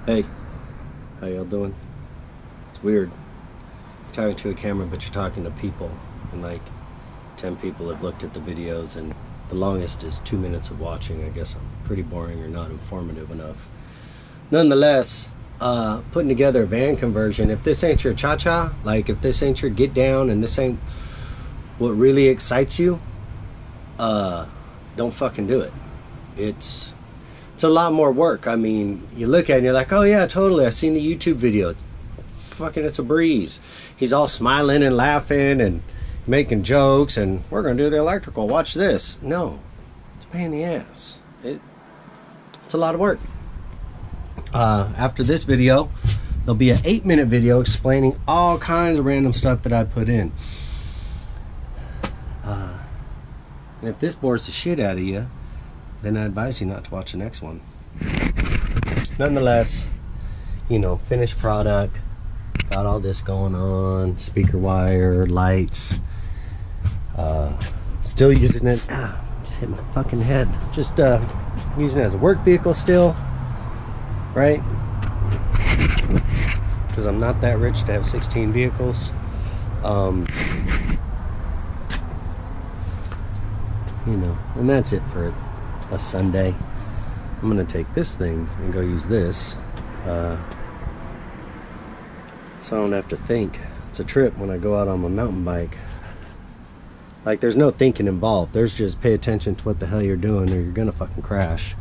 Hey, how y'all doing? It's weird. You're talking to a camera, but you're talking to people. And like 10 people have looked at the videos, and the longest is 2 minutes of watching. I guess I'm pretty boring or not informative enough. Nonetheless, putting together a van conversion, if this ain't your cha-cha, like if this ain't your get down and this ain't what really excites you, don't fucking do it. It's a lot more work. I mean, you look at it and you're like, oh yeah, totally, I've seen the YouTube video. Fucking, it's a breeze. He's all smiling and laughing and making jokes, and we're gonna do the electrical, watch this. No, it's a pain in the ass. It's a lot of work. After this video, there'll be an 8-minute video explaining all kinds of random stuff that I put in. And if this bores the shit out of you, then I advise you not to watch the next one. Nonetheless, you know, finished product, got all this going on, speaker wire, lights, still using it, just hit my fucking head, just using it as a work vehicle still, right? Because I'm not that rich to have 16 vehicles. You know, and that's it for a Sunday. I'm gonna take this thing and go use this, so I don't have to think. It's a trip when I go out on my mountain bike. Like, there's no thinking involved. There's just pay attention to what the hell you're doing or you're gonna fucking crash.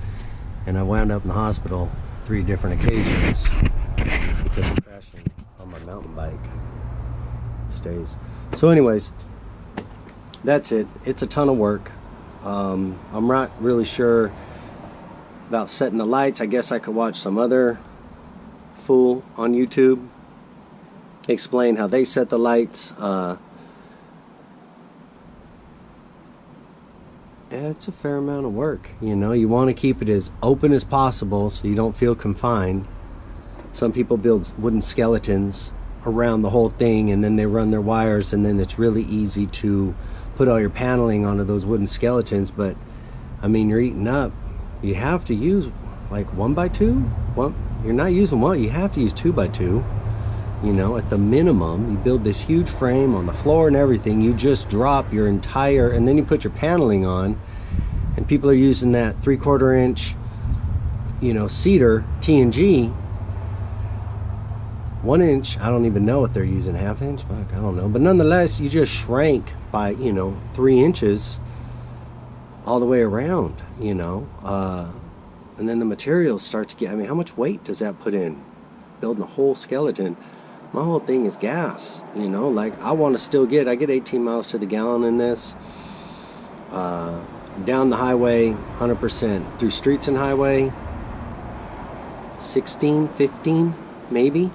And I wound up in the hospital 3 different occasions because of crashing on my mountain bike. It stays. So anyways, that's it. It's a ton of work. I'm not really sure about setting the lights. I guess I could watch some other fool on YouTube explain how they set the lights. It's a fair amount of work. You know, you want to keep it as open as possible so you don't feel confined. Some people build wooden skeletons around the whole thing, and then they run their wires, and then it's really easy to put all your paneling onto those wooden skeletons. But I mean, you're eating up. You have to use like 1x2. You're not using one, you have to use 2x2. You know, at the minimum, you build this huge frame on the floor and everything. You just drop your entire, and then you put your paneling on, and people are using that 3/4 inch, you know, cedar TNG. 1 inch, I don't even know what they're using, 1/2 inch, fuck, I don't know. But nonetheless, you just shrank by, you know, 3 inches all the way around, you know. And then the materials start to get, I mean, how much weight does that put in? Building a whole skeleton. My whole thing is gas, you know. Like, I want to still I get 18 miles to the gallon in this. Down the highway, 100%. Through streets and highway, 16, 15, maybe.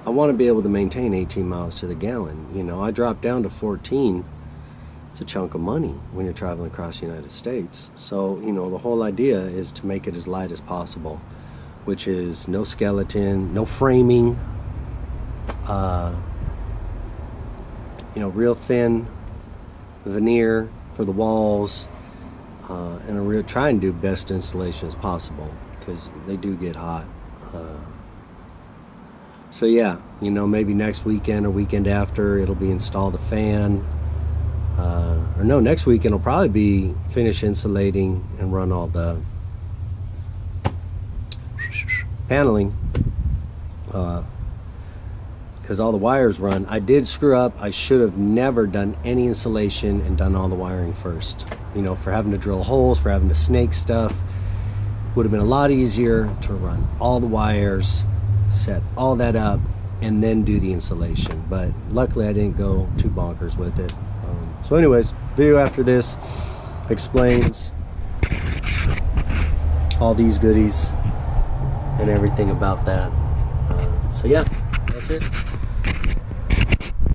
I want to be able to maintain 18 miles to the gallon. You know, I dropped down to 14. It's a chunk of money when you're traveling across the United States. So, you know, the whole idea is to make it as light as possible, which is no skeleton, no framing, you know, real thin veneer for the walls, and try and do best installation as possible, because they do get hot. So yeah, you know, maybe next weekend or weekend after it'll be installed a fan, or no, next weekend will probably be finish insulating and run all the paneling, because all the wires run. I did screw up. I should have never done any insulation and done all the wiring first. You know, for having to drill holes, for having to snake stuff, would have been a lot easier to run all the wires, set all that up, and then do the insulation. But luckily I didn't go too bonkers with it. So anyways, video after this explains all these goodies and everything about that. So yeah, that's it.